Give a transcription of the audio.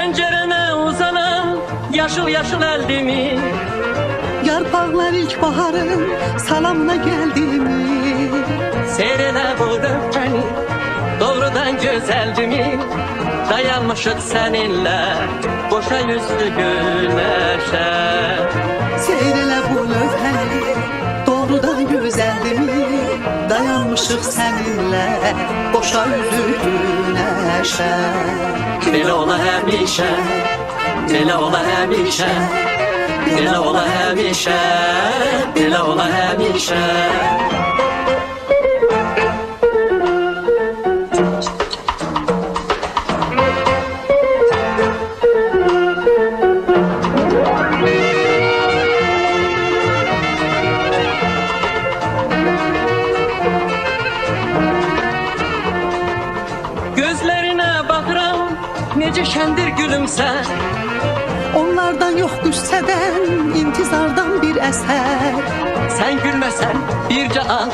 Pencerene uzanan yaşıl yaşıl eldimi, Yarpaqlar ilkbaharın salamına geldi mi? seyrele bu öpkəni doğrudan güzeldi mi? Dayanmışıq seninle boşa yüzlü güneşe. Seyrelə bu lövhəni doğrudan gözəldi mi? Dayanmışıq səninlə boşa üzü günəşə. Belə ola həmişə, belə ola həmişə, belə ola həmişə, belə ola həmişə. Gözlerine bakıram, necə şəndir gülümsən. Onlardan yox qüssədən, intizardan bir əsər. Sen gülmesen birce an